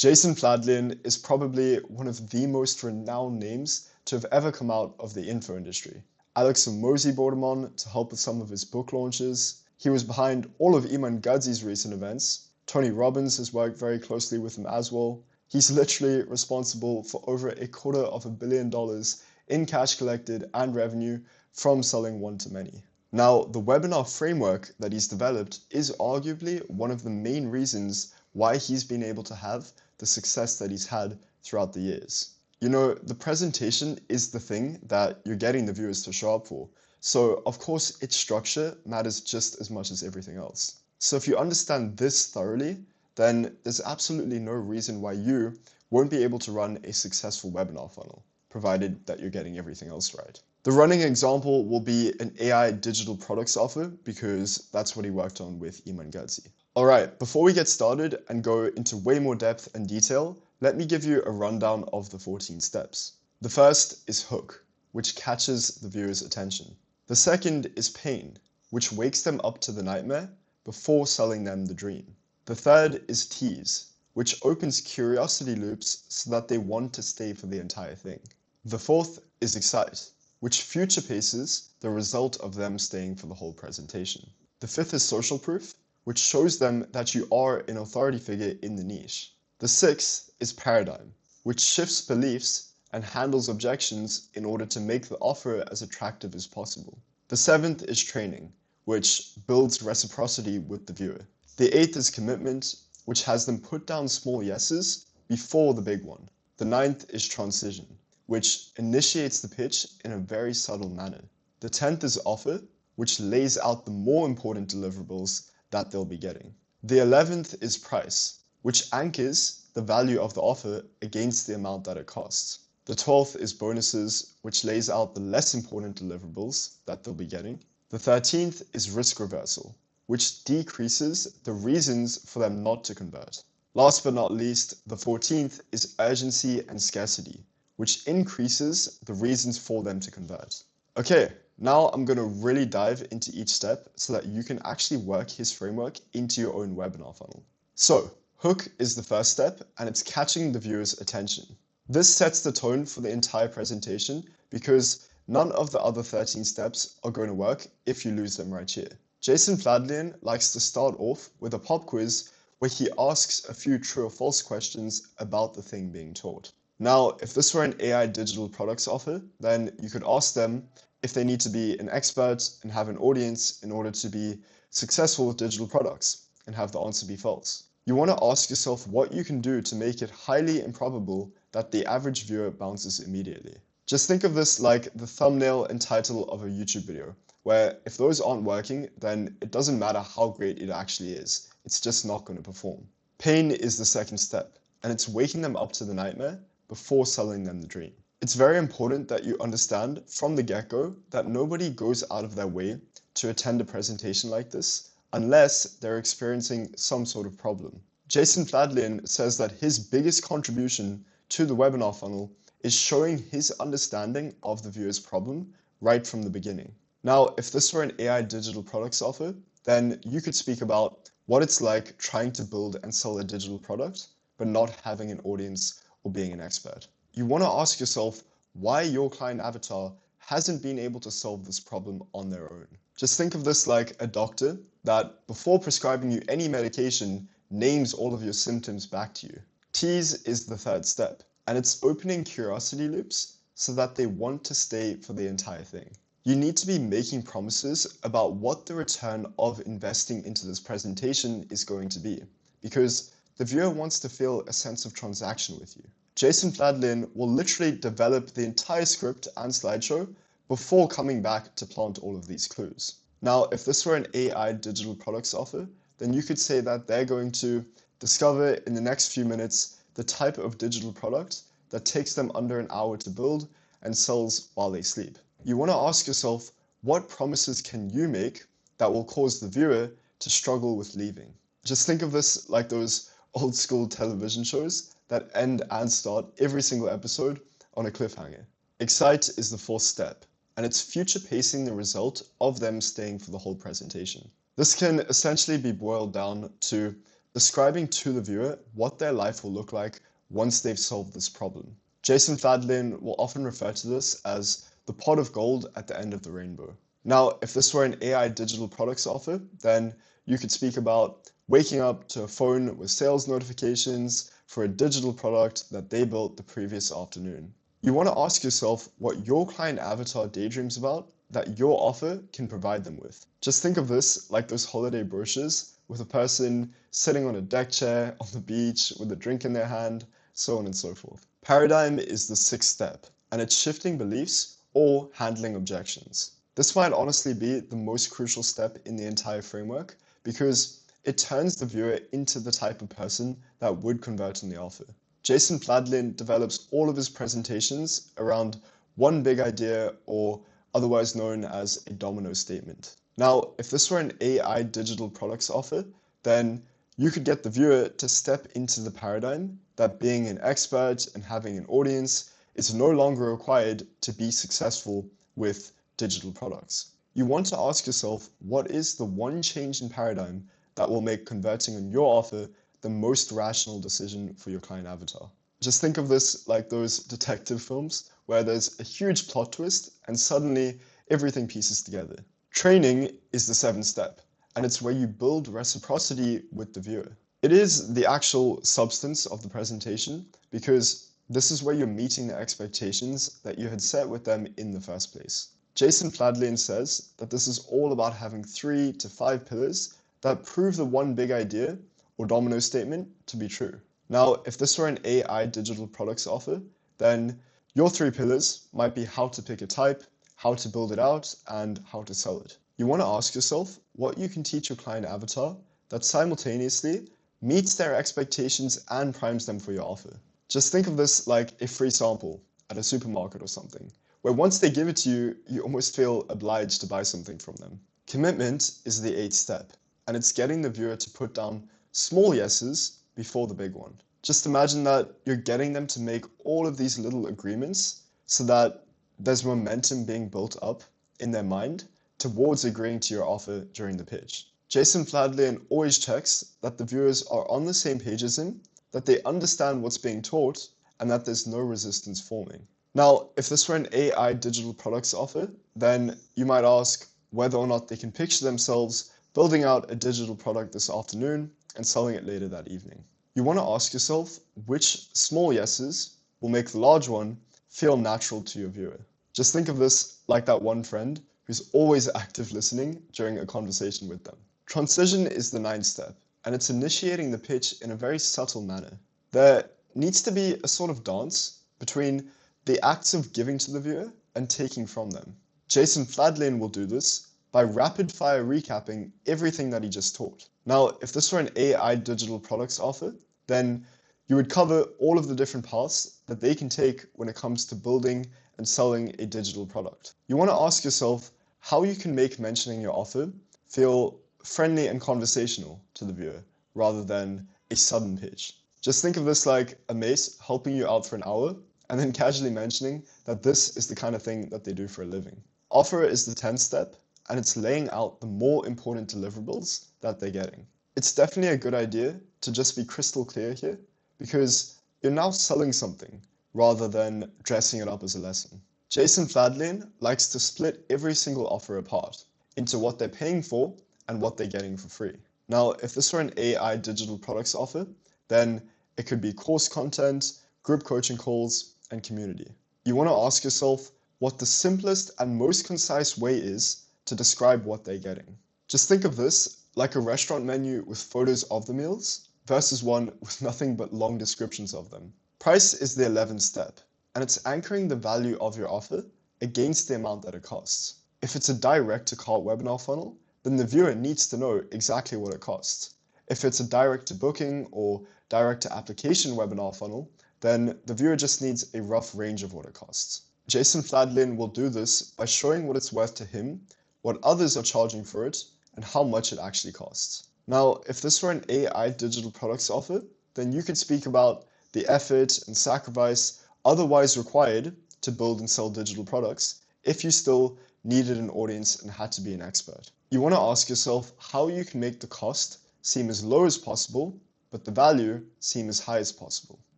Jason Fladlien is probably one of the most renowned names to have ever come out of the info industry. Alex Hormozi brought him on to help with some of his book launches. He was behind all of Iman Gadzhi's recent events. Tony Robbins has worked very closely with him as well. He's literally responsible for over $250 million in cash collected and revenue from selling one-to-many. Now, the webinar framework that he's developed is arguably one of the main reasons why he's been able to have the success that he's had throughout the years. You know, the presentation is the thing that you're getting the viewers to show up for. So, of course, its structure matters just as much as everything else. So if you understand this thoroughly, then there's absolutely no reason why you won't be able to run a successful webinar funnel, provided that you're getting everything else right. The running example will be an AI digital products offer because that's what he worked on with Iman Gadzhi. All right, before we get started and go into way more depth and detail, let me give you a rundown of the 14 steps. The first is hook, which catches the viewer's attention. The second is pain, which wakes them up to the nightmare before selling them the dream. The third is tease, which opens curiosity loops so that they want to stay for the entire thing. The fourth is excite, which future paces the result of them staying for the whole presentation. The fifth is social proof, which shows them that you are an authority figure in the niche. The sixth is paradigm, which shifts beliefs and handles objections in order to make the offer as attractive as possible. The seventh is training, which builds reciprocity with the viewer. The eighth is commitment, which has them put down small yeses before the big one. The ninth is transition, which initiates the pitch in a very subtle manner. The 10th is offer, which lays out the more important deliverables that they'll be getting. The 11th is price, which anchors the value of the offer against the amount that it costs. The 12th is bonuses, which lays out the less important deliverables that they'll be getting. The 13th is risk reversal, which decreases the reasons for them not to convert. Last but not least, the 14th is urgency and scarcity, which increases the reasons for them to convert. Okay, now I'm going to really dive into each step so that you can actually work his framework into your own webinar funnel. So, hook is the first step, and it's catching the viewer's attention. This sets the tone for the entire presentation because none of the other 13 steps are going to work if you lose them right here. Jason Fladlien likes to start off with a pop quiz where he asks a few true or false questions about the thing being taught. Now, if this were an AI digital products offer, then you could ask them if they need to be an expert and have an audience in order to be successful with digital products and have the answer be false. You want to ask yourself what you can do to make it highly improbable that the average viewer bounces immediately. Just think of this like the thumbnail and title of a YouTube video, where if those aren't working, then it doesn't matter how great it actually is. It's just not going to perform. Pain is the second step, and it's waking them up to the nightmare before selling them the dream. It's very important that you understand from the get-go that nobody goes out of their way to attend a presentation like this unless they're experiencing some sort of problem. Jason Fladlien says that his biggest contribution to the webinar funnel is showing his understanding of the viewer's problem right from the beginning. Now, if this were an AI digital products offer, then you could speak about what it's like trying to build and sell a digital product, but not having an audience or being an expert. You want to ask yourself why your client avatar hasn't been able to solve this problem on their own. Just think of this like a doctor that, before prescribing you any medication, names all of your symptoms back to you. Tease is the third step, and it's opening curiosity loops so that they want to stay for the entire thing. You need to be making promises about what the return of investing into this presentation is going to be, because the viewer wants to feel a sense of transaction with you. Jason Fladlien will literally develop the entire script and slideshow before coming back to plant all of these clues. Now, if this were an AI digital products offer, then you could say that they're going to discover in the next few minutes the type of digital product that takes them under an hour to build and sells while they sleep. You want to ask yourself, what promises can you make that will cause the viewer to struggle with leaving? Just think of this like those old school television shows that end and start every single episode on a cliffhanger. Excite is the fourth step, and it's future pacing the result of them staying for the whole presentation. This can essentially be boiled down to describing to the viewer what their life will look like once they've solved this problem. Jason Fladlien will often refer to this as the pot of gold at the end of the rainbow. Now, if this were an AI digital products offer, then you could speak about waking up to a phone with sales notifications for a digital product that they built the previous afternoon. You want to ask yourself what your client avatar daydreams about that your offer can provide them with. Just think of this like those holiday brochures with a person sitting on a deck chair on the beach with a drink in their hand, so on and so forth. Paradigm is the sixth step, and it's shifting beliefs or handling objections. This might honestly be the most crucial step in the entire framework because it turns the viewer into the type of person that would convert on the offer. Jason Fladlien develops all of his presentations around one big idea, or otherwise known as a domino statement. Now, if this were an AI digital products offer, then you could get the viewer to step into the paradigm that being an expert and having an audience is no longer required to be successful with digital products. You want to ask yourself, what is the one change in paradigm that will make converting on your offer the most rational decision for your client avatar? Just think of this like those detective films where there's a huge plot twist and suddenly everything pieces together. Training is the seventh step, and it's where you build reciprocity with the viewer. It is the actual substance of the presentation because this is where you're meeting the expectations that you had set with them in the first place. Jason Fladlien says that this is all about having 3 to 5 pillars that prove the one big idea or domino statement to be true. Now, if this were an AI digital products offer, then your 3 pillars might be how to pick a type, how to build it out, and how to sell it. You want to ask yourself what you can teach your client avatar that simultaneously meets their expectations and primes them for your offer. Just think of this like a free sample at a supermarket or something, where once they give it to you, you almost feel obliged to buy something from them. Commitment is the 8th step, and it's getting the viewer to put down small yeses before the big one. Just imagine that you're getting them to make all of these little agreements so that there's momentum being built up in their mind towards agreeing to your offer during the pitch. Jason Fladlien always checks that the viewers are on the same page as him, that they understand what's being taught, and that there's no resistance forming. Now, if this were an AI digital products offer, then you might ask whether or not they can picture themselves building out a digital product this afternoon and selling it later that evening. You want to ask yourself which small yeses will make the large one feel natural to your viewer. Just think of this like that one friend who's always active listening during a conversation with them. Transition is the 9th step, and it's initiating the pitch in a very subtle manner. There needs to be a sort of dance between the acts of giving to the viewer and taking from them. Jason Fladlien will do this by rapid-fire recapping everything that he just taught. Now, if this were an AI digital products offer, then you would cover all of the different paths that they can take when it comes to building and selling a digital product. You want to ask yourself how you can make mentioning your offer feel friendly and conversational to the viewer, rather than a sudden pitch. Just think of this like a mate helping you out for an hour and then casually mentioning that this is the kind of thing that they do for a living. Offer is the 10th step, and it's laying out the more important deliverables that they're getting. It's definitely a good idea to just be crystal clear here, because you're now selling something rather than dressing it up as a lesson. Jason Fladlien likes to split every single offer apart into what they're paying for and what they're getting for free. Now, if this were an AI digital products offer, then it could be course content, group coaching calls, and community. You want to ask yourself what the simplest and most concise way is to describe what they're getting. Just think of this like a restaurant menu with photos of the meals versus one with nothing but long descriptions of them. Price is the 11th step, and it's anchoring the value of your offer against the amount that it costs. If it's a direct-to-cart webinar funnel, then the viewer needs to know exactly what it costs. If it's a direct-to-booking or direct-to-application webinar funnel, then the viewer just needs a rough range of what it costs. Jason Fladlien will do this by showing what it's worth to him, what others are charging for it, and how much it actually costs. Now, if this were an AI digital products offer, then you could speak about the effort and sacrifice otherwise required to build and sell digital products if you still needed an audience and had to be an expert. You want to ask yourself how you can make the cost seem as low as possible, but the value seem as high as possible.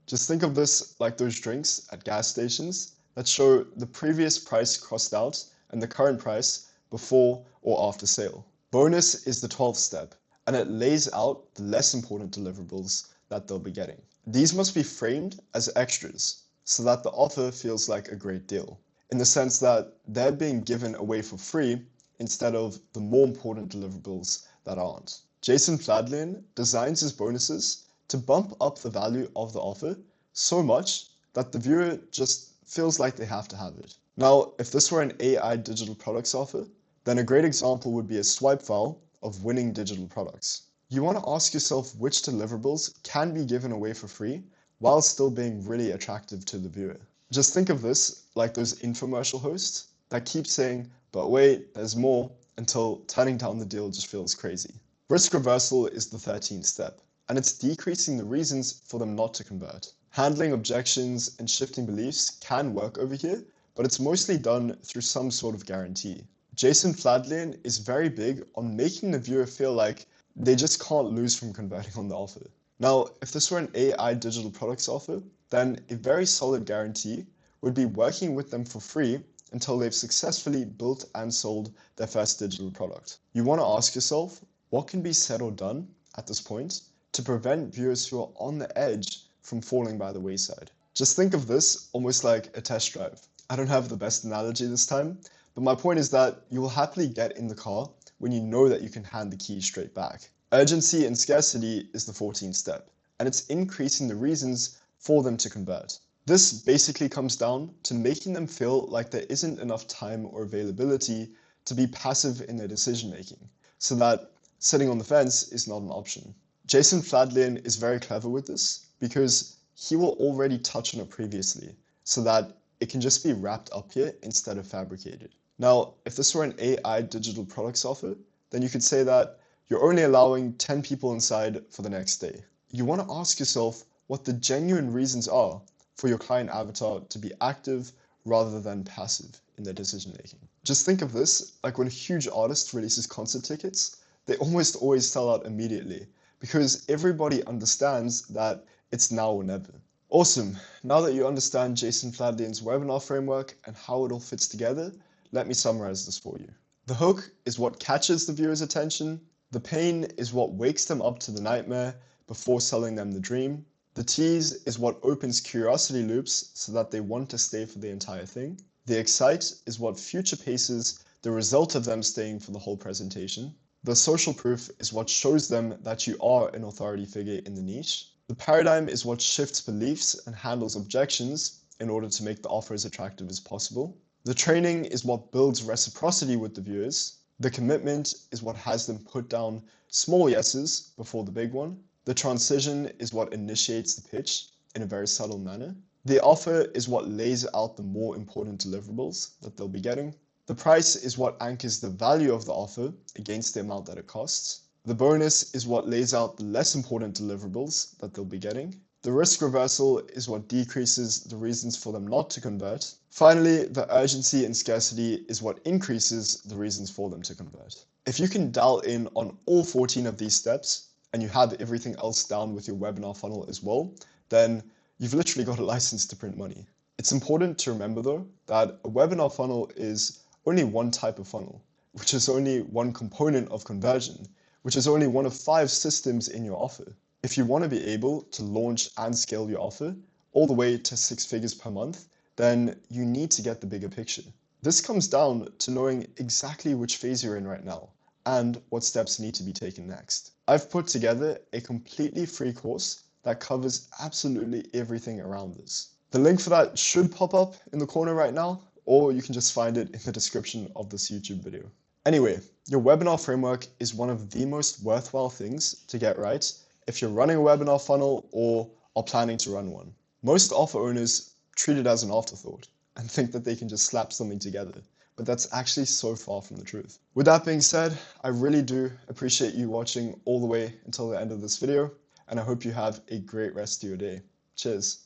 Just think of this like those drinks at gas stations that show the previous price crossed out and the current price before or after sale. Bonus is the 12th step, and it lays out the less important deliverables that they'll be getting. These must be framed as extras so that the offer feels like a great deal, in the sense that they're being given away for free instead of the more important deliverables that aren't. Jason Fladlien designs his bonuses to bump up the value of the offer so much that the viewer just feels like they have to have it. Now, if this were an AI digital products offer, then a great example would be a swipe file of winning digital products. You want to ask yourself which deliverables can be given away for free while still being really attractive to the viewer. Just think of this like those infomercial hosts that keep saying, but wait, there's more, until turning down the deal just feels crazy. Risk reversal is the 13th step, and it's decreasing the reasons for them not to convert. Handling objections and shifting beliefs can work over here, but it's mostly done through some sort of guarantee. Jason Fladlien is very big on making the viewer feel like they just can't lose from converting on the offer. Now, if this were an AI digital products offer, then a very solid guarantee would be working with them for free until they've successfully built and sold their first digital product. You want to ask yourself, what can be said or done at this point to prevent viewers who are on the edge from falling by the wayside? Just think of this almost like a test drive. I don't have the best analogy this time, but my point is that you will happily get in the car when you know that you can hand the keys straight back. Urgency and scarcity is the 14th step, and it's increasing the reasons for them to convert. This basically comes down to making them feel like there isn't enough time or availability to be passive in their decision making, so that sitting on the fence is not an option. Jason Fladlien is very clever with this because he will already touch on it previously, so that it can just be wrapped up here instead of fabricated. Now, if this were an AI digital products offer, then you could say that you're only allowing 10 people inside for the next day. You want to ask yourself what the genuine reasons are for your client avatar to be active rather than passive in their decision making. Just think of this like when a huge artist releases concert tickets, they almost always sell out immediately because everybody understands that it's now or never. Awesome. Now that you understand Jason Fladlien's webinar framework and how it all fits together, let me summarize this for you. The hook is what catches the viewer's attention. The pain is what wakes them up to the nightmare before selling them the dream. The tease is what opens curiosity loops so that they want to stay for the entire thing. The excite is what future paces the result of them staying for the whole presentation. The social proof is what shows them that you are an authority figure in the niche. The paradigm is what shifts beliefs and handles objections in order to make the offer as attractive as possible. The training is what builds reciprocity with the viewers. The commitment is what has them put down small yeses before the big one. The transition is what initiates the pitch in a very subtle manner. The offer is what lays out the more important deliverables that they'll be getting. The price is what anchors the value of the offer against the amount that it costs. The bonus is what lays out the less important deliverables that they'll be getting. The risk reversal is what decreases the reasons for them not to convert. Finally, the urgency and scarcity is what increases the reasons for them to convert. If you can dial in on all 14 of these steps, and you have everything else down with your webinar funnel as well, then you've literally got a license to print money. It's important to remember though, that a webinar funnel is only one type of funnel, which is only one component of conversion, which is only one of 5 systems in your offer. If you want to be able to launch and scale your offer all the way to 6 figures per month, then you need to get the bigger picture. This comes down to knowing exactly which phase you're in right now and what steps need to be taken next. I've put together a completely free course that covers absolutely everything around this. The link for that should pop up in the corner right now, or you can just find it in the description of this YouTube video. Anyway, your webinar framework is one of the most worthwhile things to get right if you're running a webinar funnel or are planning to run one. Most offer owners treat it as an afterthought and think that they can just slap something together, but that's actually so far from the truth. With that being said, I really do appreciate you watching all the way until the end of this video, and I hope you have a great rest of your day. Cheers.